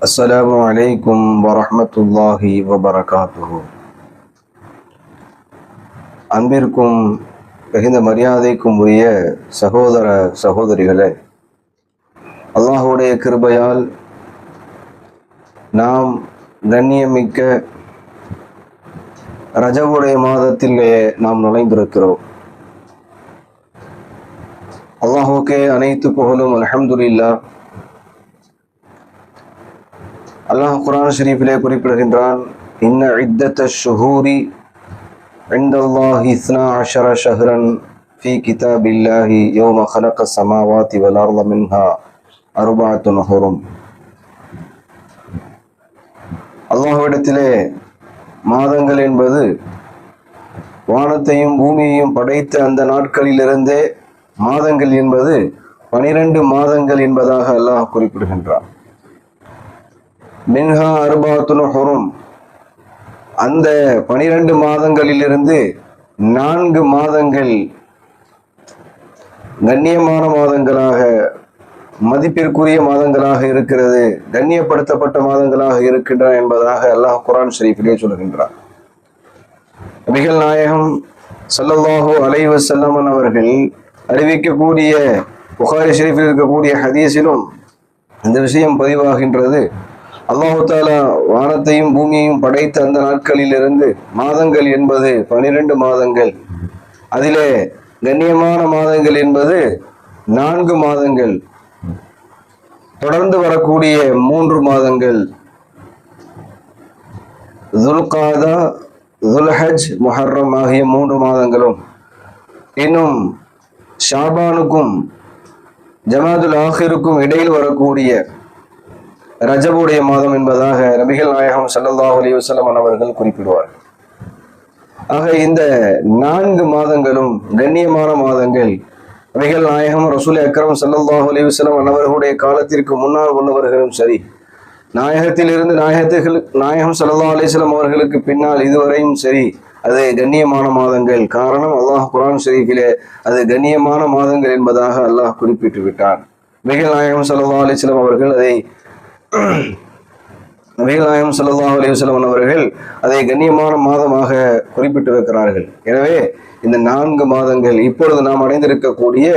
அஸ்ஸலாமு அலைக்கும் வரஹ்மத்துல்லாஹி வபரகாத்துஹு. அன்பிற்கும் மிகுந்த மரியாதைக்கும் உரிய சகோதர சகோதரிகளே, அல்லாஹ்வுடைய கிருபையால் நாம் கண்ணியமிக்க ரஜபுடைய மாதத்திலே நாம் நுழைந்திருக்கிறோம். அல்லாஹுக்கே அனைத்து புகழும். அல்ஹம்துலில்லாஹ். அல்லாஹ் குர்ஆன் ஷரீஃபிலே குறிப்பிடுகின்றான், இன்ன இத்தத்தஷ் ஷுஹூரி இன்தல்லாஹி 12 ஷஹ்ரன் ஃபீ கிதாபில்லாஹி யௌம ஹலகஸ் ஸமாவாதி வல் அர்த மின்ஹா அர்பஅத்துன் ஹுரும். அல்லாஹ்விடத்திலே மாதங்கள் என்பது வானத்தையும் பூமியையும் படைத்த அந்த நாட்களிலிருந்தே மாதங்கள் என்பது 12 மாதங்கள் என்பதாக அல்லாஹ் குறிப்பிடுகின்றான். மின்ஹா அர்பஅத்துன் ஹுரும், அந்த 12 மாதங்களிலிருந்து 4 மாதங்கள் கண்ணியமான மாதங்களாக, மதிப்பிற்குரிய மாதங்களாக இருக்கிறது, கண்ணியப்படுத்தப்பட்ட மாதங்களாக இருக்கின்றன என்பதாக அல்லாஹ் குர்ஆன் ஷரீஃபிலே சொல்கின்றார். நபிகள் நாயகம் ஸல்லல்லாஹு அலைஹி வஸல்லம் அவர்கள் அறிவிக்கக்கூடிய புகாரி ஷரீஃபில் இருக்கக்கூடிய ஹதீஸிலும் இந்த விஷயம் பதிவாகின்றது. அல்லாஹு தஆலா வானத்தையும் பூமியையும் படைத்த அந்த நாட்களிலிருந்து மாதங்கள் என்பது 12 மாதங்கள், அதிலே கண்ணியமான மாதங்கள் என்பது 4 மாதங்கள், தொடர்ந்து வரக்கூடிய 3 மாதங்கள் துல்காதா, துல்ஹஜ், முஹர்ரம் ஆகிய 3 மாதங்களும், இன்னும் ஷாபானுக்கும் ஜமாதுல் ஆஹிருக்கும் இடையில் வரக்கூடிய ரஜபுடைய மாதம் என்பதாக நபிகள் நாயகம் ஸல்லல்லாஹு அலைஹி வஸல்லம் அவர்கள் குறிப்பிடுவார். ஆக இந்த 4 மாதங்களும் கண்ணியமான மாதங்கள். நபிகள் நாயகம் ரசூல் அக்ரம் ஸல்லல்லாஹு அலைஹி வஸல்லம் அவர்களுடைய காலத்திற்கு முன்னால் உள்ளவர்களும் சரி, நாயகத்திலிருந்து நாயகம் ஸல்லல்லாஹு அலைஹி வஸல்லம் அவர்களுக்கு பின்னால் இதுவரையும் சரி, அது கண்ணியமான மாதங்கள். காரணம், அல்லாஹ் குர்ஆன் ஷரீஃபிலே அது கண்ணியமான மாதங்கள் என்பதாக அல்லாஹ் குறிப்பிட்டு விட்டான். நபிகள் நாயகம் ஸல்லல்லாஹு அலைஹி வஸல்லம் அவர்கள் நபிகள் நாயகம் ஸல்லல்லாஹு அலைஹி வஸல்லம் அவர்கள் அதை கண்ணியமான மாதமாக குறிப்பிட்டிருக்கிறார்கள். எனவே இந்த 4 மாதங்கள், இப்பொழுது நாம் அடைந்திருக்கக்கூடிய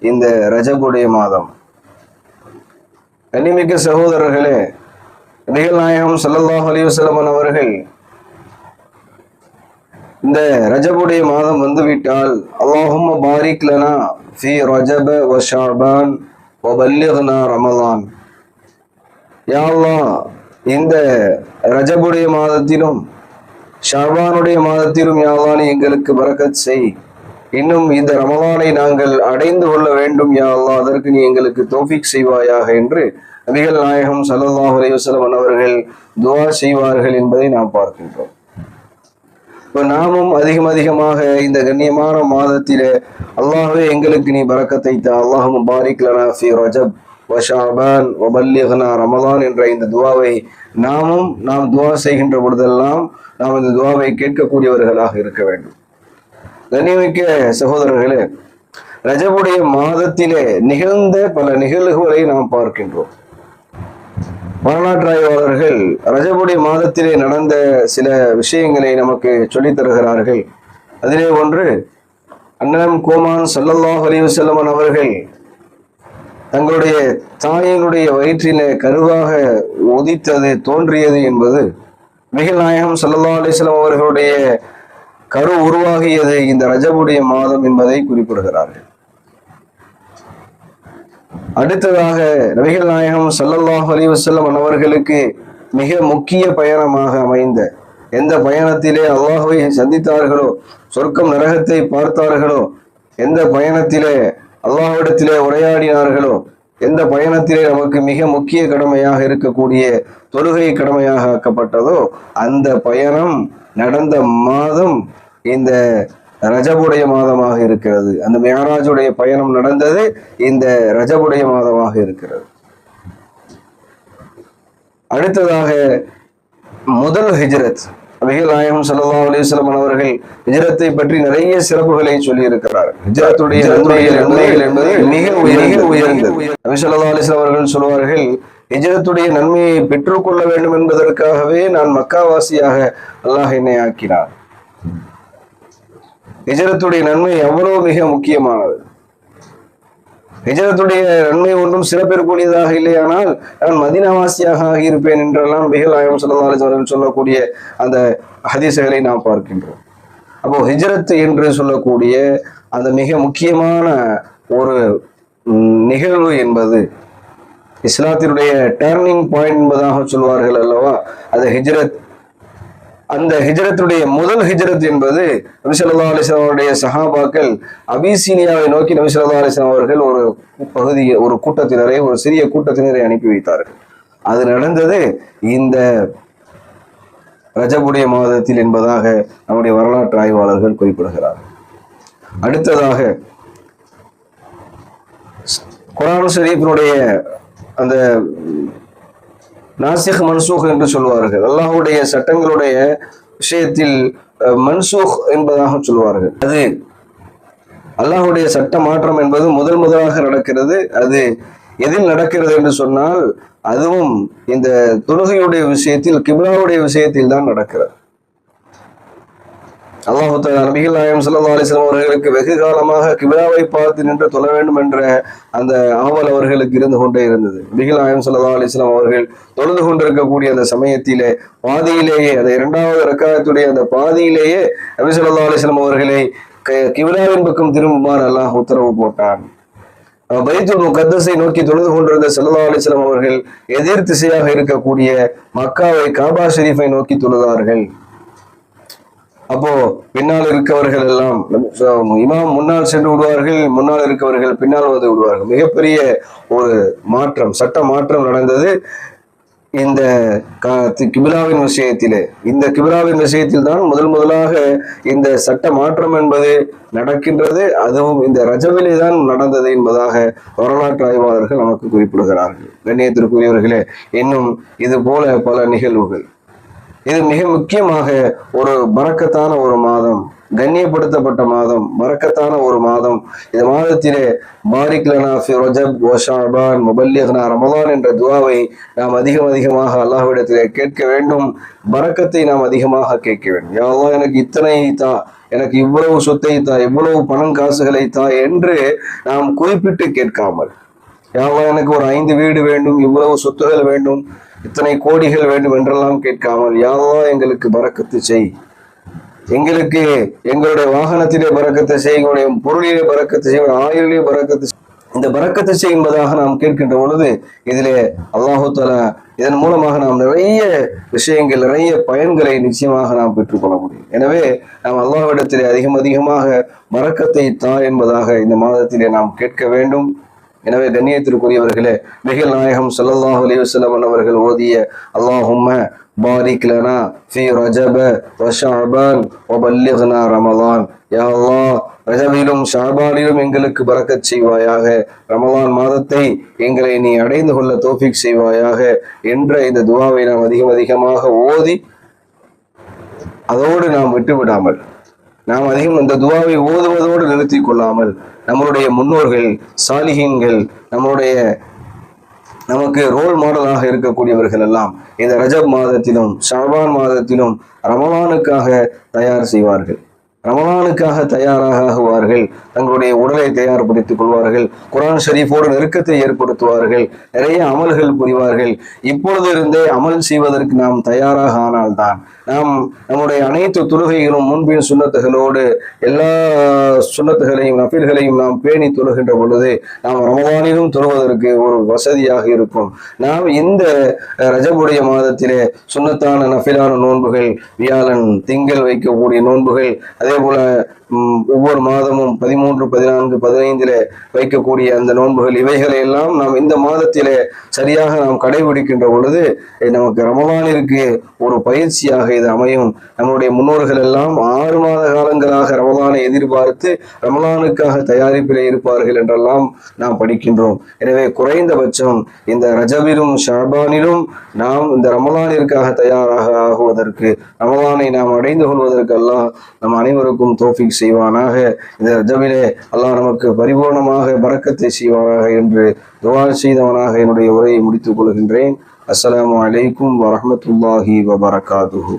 இந்த ரஜபுடைய மாதம், கண்ணியமிக்க சகோதரர்களே, நபிகள் நாயகம் ஸல்லல்லாஹு அலைஹி வஸல்லம் அவர்கள் இந்த ரஜபுடைய மாதம் வந்துவிட்டால், அல்லாஹும்ம பாரிக் லனா ஃபீ ரஜப வ ஷஅபான் வ பல்லிக்னா ரமலான், யா அல்லாஹ், இந்த ரஜபுடைய மாதத்திலும் ஷஅபானுடைய மாதத்திலும் யா அல்லாஹ் நீ எங்களுக்கு பரக்கத் செய். இன்னும் இந்த ரமலானை நாங்கள் அடைந்து கொள்ள வேண்டும் யா அல்லாஹ், அதற்கு நீ எங்களுக்கு தௌஃபீக் செய்வாயாக என்று நபிகள் நாயகம் ஸல்லல்லாஹு அலைஹி வஸல்லம் அவர்கள் துஆ செய்வார்கள் என்பதை நாம் பார்க்கின்றோம். இப்போ நாமும் அதிகமாக இந்த கண்ணியமான மாதத்திலே அல்லாஹ்வே எங்களுக்கு நீ பரக்கத்தை தா, அல்லாஹும்ம பாரிக் லனா ஃபீ ரஜப் வ ஷஅபான் வ பல்லிக்னா ரமலான் என்ற இந்த துஆவை நாம் துஆ செய்கின்ற பொழுதெல்லாம் நாம் இந்த துஆவை கேட்கக்கூடியவர்களாக இருக்க வேண்டும். கண்ணியமிக்க சகோதரர்களே, ரஜபுடைய மாதத்திலே நிகழ்ந்த பல நிகழ்வுகளை நாம் பார்க்கின்றோம். வரலாற்று ஆய்வாளர்கள் ரஜபுடைய மாதத்திலே நடந்த சில விஷயங்களை நமக்கு சொல்லித் தருகிறார்கள். அதிலே ஒன்று, அண்ணலம் கோமான் ஸல்லல்லாஹு அலைஹி வஸல்லம் அவர்கள் தங்களுடைய தாயினுடைய வயிற்றிலே கருவாக தோன்றியது என்பது, நபிகள் நாயகம் ஸல்லல்லாஹு அலைஹி வஸல்லம் அவர்களுடைய கரு உருவாகியது இந்த ரஜபுடைய மாதம் என்பதை குறிப்பிடுகிறார்கள். அடுத்ததாக நபிகள் நாயகம் ஸல்லல்லாஹு அலைஹி வஸல்லம் அவர்களுக்கு மிக முக்கிய பயணமாக அமைந்த, எந்த பயணத்திலே அல்லாஹ்வை சந்தித்தார்களோ, சொர்க்கம் நரகத்தை பார்த்தார்களோ, எந்த பயணத்திலே அல்லாஹ்விடத்திலே உரையாடினார்களோ, எந்த பயணத்திலே நமக்கு மிக முக்கிய கடமையாக இருக்கக்கூடிய தொழுகை கடமையாக ஆக்கப்பட்டதோ, அந்த பயணம் நடந்த மாதம் இந்த ரஜபுடைய மாதமாக இருக்கிறது. அந்த மிஅராஜுடைய பயணம் நடந்தது இந்த ரஜபுடைய மாதமாக இருக்கிறது. அடுத்ததாக முதல் ஹிஜ்ரத், நபிகள் நாயகம் ஸல்லல்லாஹு அலைஹி வஸல்லம் அவர்கள் ஹிஜ்ரத்தை பற்றி நிறைய சிறப்புகளை சொல்லி இருக்கிறார். ஹிஜ்ரத்துடைய நன்மைகள் என்பது மிக உயர்ந்தது. நபி ஸல்லல்லாஹு அலைஹி வஸல்லம் அவர்கள் சொல்வார்கள், ஹிஜ்ரத்துடைய நன்மையை பெற்றுக்கொள்ள வேண்டும் என்பதற்காகவே நான் மக்காவாசியாக அல்லாஹ் என்னை ஆக்கினார். ஹிஜ்ரத்துடைய நன்மை எவ்வளவு மிக முக்கியமானது. ஹிஜ்ரத்துடைய நன்மை ஒன்றும் சிறப்பிற்குரியதாக இல்லையானால் நான் மதீனாவாசியாக ஆகியிருப்பேன் என்றெல்லாம் நபிகள் நாயகம் ஸல்லல்லாஹு அலைஹி வஸல்லம் சொல்லக்கூடிய அந்த ஹதீஸ்களை நாம் பார்க்கின்றோம். அப்போ ஹிஜ்ரத் என்று சொல்லக்கூடிய அந்த மிக முக்கியமான ஒரு நிகழ்வு என்பது இஸ்லாத்தினுடைய டர்னிங் பாயிண்ட் என்பதாக சொல்வார்கள் அல்லவா, அது ஹிஜ்ரத். அந்த ஹிஜ்ரத்துடைய முதல் ஹிஜ்ரத் என்பது நபி ஸல்லல்லாஹு அலைஹி வஸல்லம் அவருடைய சஹாபாக்கள் அபிசீனியாவை நோக்கி நபி ஸல்லல்லாஹு அலைஹி வஸல்லம் அவர்கள் ஒரு கூட்டத்தினரை, ஒரு சிறிய கூட்டத்தினரை அனுப்பி வைத்தார்கள். அது நடந்தது இந்த ரஜபுடைய மாதத்தில் என்பதாக நம்முடைய வரலாற்று ஆய்வாளர்கள் குறிப்பிடுகிறார்கள். அடுத்ததாக குர்ஆன் ஷரீஃபினுடைய அந்த நாசிக் மன்சூக் என்று சொல்வார்கள், அல்லாஹ்வுடைய சட்டங்களுடைய விஷயத்தில் மன்சூக் என்பதாக சொல்வார்கள். அது அல்லாஹ்வுடைய சட்ட மாற்றம் என்பது முதலாக நடக்கிறது. அது எதில் நடக்கிறது என்று சொன்னால் அதுவும் இந்த தொழுகையுடைய விஷயத்தில், கிப்லாவுடைய விஷயத்தில் தான் நடக்கிறது. அல்லாஹ் தஆலா நபிகள் நாயகம் ஸல்லல்லாஹு அலைஹி வஸல்லம் அவர்களுக்கு வெகு காலமாக கிப்லாவை பார்த்து நின்று தொழ வேண்டும் என்ற அந்த ஆவல் அவர்களுக்கு இருந்து கொண்டே இருந்தது. நபிகள் நாயகம் ஸல்லல்லாஹு அலைஹி வஸல்லம் அவர்கள் தொழுது கொண்டிருக்கக்கூடிய அந்த சமயத்திலே பாதியிலேயே, அந்த இரண்டாவது ரக்காத்துடைய அந்த பாதியிலேயே நபி ஸல்லல்லாஹு அலைஹி வஸல்லம் அவர்களை கிப்லாவின் பக்கம் திரும்புமாறு அல்லாஹ் உத்தரவு போட்டான். பைத்துல் முகத்தஸை நோக்கி தொழுது கொண்டிருந்த ஸல்லல்லாஹு அலைஹி வஸல்லம் அவர்கள் எதிர் திசையாக இருக்கக்கூடிய மக்காவை, காபா ஷரீஃபை நோக்கி தொழுதார்கள். அப்போ பின்னால் இருக்கவர்கள் எல்லாம் இமாம் முன்னால் சென்று விடுவார்கள், முன்னால் இருக்கவர்கள் பின்னால் வந்து விடுவார்கள். மிகப்பெரிய ஒரு மாற்றம், சட்ட மாற்றம் நடந்தது இந்த கிபிலாவின் விஷயத்திலே. இந்த கிபிலாவின் விஷயத்தில் தான் முதலாக இந்த சட்ட மாற்றம் என்பது நடக்கின்றது. அதுவும் இந்த ரஜவிலே தான் நடந்தது என்பதாக வரலாற்று ஆய்வாளர்கள் நமக்கு குறிப்பிடுகிறார்கள். கண்ணியத்திற்குரியவர்களே, இன்னும் இது போல பல நிகழ்வுகள். இது மிக முக்கியமாக ஒரு பரக்கத்தான ஒரு மாதம், கண்ணியப்படுத்தப்பட்ட மாதம், பரக்கத்தான ஒரு மாதம். இந்த மாதத்திலே பாரிக் லனா ஃபி ரஜப் வ ஷஅபான் முபல்லிக்னா ரமலான் என்ற துஆவை நாம் அதிகமாக அல்லாஹ்விடத்திலே கேட்க வேண்டும். பரக்கத்தை நாம் அதிகமாக கேட்க வேண்டும். யா அல்லாஹ், எனக்கு இத்தனை தா, எனக்கு இவ்வளவு சொத்தை தா, இவ்வளவு பணம் காசுகளை தா என்று நாம் குறிப்பிட்டு கேட்காமல், யா அல்லாஹ் எனக்கு ஒரு 5 வீடு வேண்டும், இவ்வளவு சொத்துகள் வேண்டும், இத்தனை கோடிகள் வேண்டும் என்றெல்லாம் கேட்காமல், யா அல்லாஹ் எங்களுக்கு பரக்கத்து செய், எங்களுக்கு எங்களுடைய வாகனத்திலே பரக்கத்து செய், எங்களுடைய பொருளிலே பரக்கத்து செய், ஆயுளிலே பரக்கத்து செய். இந்த பரக்கத்து செய் என்பதாக நாம் கேட்கின்ற பொழுது இதிலே அல்லாஹு தஆலா இதன் மூலமாக நாம் நிறைய விஷயங்கள், நிறைய பயன்களை நிச்சயமாக நாம் பெற்றுக்கொள்ள முடியும். எனவே நாம் அல்லாஹ்விடத்திலே அதிகமாக பரக்கத்தை தா என்பதாக இந்த மாதத்திலே நாம் கேட்க வேண்டும். எனவே கண்ணியத்திற்குரியவர்களே, நபிகள் நாயகம் ஸல்லல்லாஹு அலைஹி வஸல்லம் அவர்கள் ஓதிய அல்லாஹும்ம பாரிக் லனா ஃபீ ரஜப வ ஷஅபான் வ பல்லிக்னா ரமலான், யா அல்லாஹ் ரஜபிலும் ஷஅபானிலும் எங்களுக்கு பரக்கத் செய்வாயாக, ரமலான் மாதத்தை எங்களை நீ அடைந்து கொள்ள தௌஃபீக் செய்வாயாக என்ற இந்த துஆவை நாம் அதிகமாக ஓதி அதோடு நாம் விட்டுவிடாமல், நாம் அதிகம் இந்த துஆவை ஓதுவதோடு நிறுத்தி கொள்ளாமல், நம்மளுடைய முன்னோர்கள், சாலிஹீன்கள், நமக்கு ரோல் மாடலாக இருக்கக்கூடியவர்கள் எல்லாம் இந்த ரஜப் மாதத்திலும் ஷஅபான் மாதத்திலும் ரமலானுக்காக தயார் செய்வார்கள், ரமலானுக்காக தயாராக ஆகுவார்கள், தங்களுடைய உடலை தயார்படுத்திக் கொள்வார்கள், குர்ஆன் ஷரீஃபோடு நெருக்கத்தை ஏற்படுத்துவார்கள், நிறைய அமல்கள் புரிவார்கள். இப்பொழுது இருந்தே அமல் செய்வதற்கு நாம் தயாராக ஆனால்தான் நாம் நம்முடைய அனைத்து தொழுகைகளும் முன்பின் சுன்னத்துகளோடு எல்லா சுன்னத்துகளையும் நஃபில்களையும் நாம் பேணி தொழுகின்ற பொழுது நாம் ரமலானிலும் தொழுவதற்கு ஒரு வசதியாக இருக்கும். நாம் இந்த ரஜபுடைய மாதத்திலே சுன்னத்தான நஃபிலான நோன்புகள், வியாழன் திங்கள் வைக்கக்கூடிய நோன்புகள், அதே போல ஒவ்வொரு மாதமும் 13, 14, 15 வைக்கக்கூடிய அந்த நோன்புகள், இவைகளை எல்லாம் நாம் இந்த மாதத்திலே சரியாக நாம் கடைபிடிக்கின்ற பொழுது நமக்கு ரமலானிற்கு ஒரு பயிற்சியாக இது அமையும். நம்முடைய முன்னோர்கள் எல்லாம் 6 மாத காலங்களாக ரமலானை எதிர்பார்த்து ரமலானுக்காக தயாரிப்பிலே இருப்பார்கள் என்றெல்லாம் நாம் படிக்கின்றோம். எனவே குறைந்தபட்சம் இந்த ரஜபிலும் ஷஅபானிலும் நாம் இந்த ரமலானிற்காக தயாராக ஆகுவதற்கு, ரமலானை நாம் அடைந்து கொள்வதற்கு அல்லாஹ் நம் அனைவரும் அனைவருக்கும் தௌஃபீக் செய்வானாக. இந்த ரஜபிலே அல்லாஹ் நமக்கு பரிபூர்ணமாக பரக்கத்தை செய்வானாக என்று துஆ செய்தவனாக என்னுடைய உரையை முடித்துக் கொள்கின்றேன். அஸ்ஸலாமு அலைக்கும் வரஹ்மத்துல்லாஹி வபரகாதுஹு.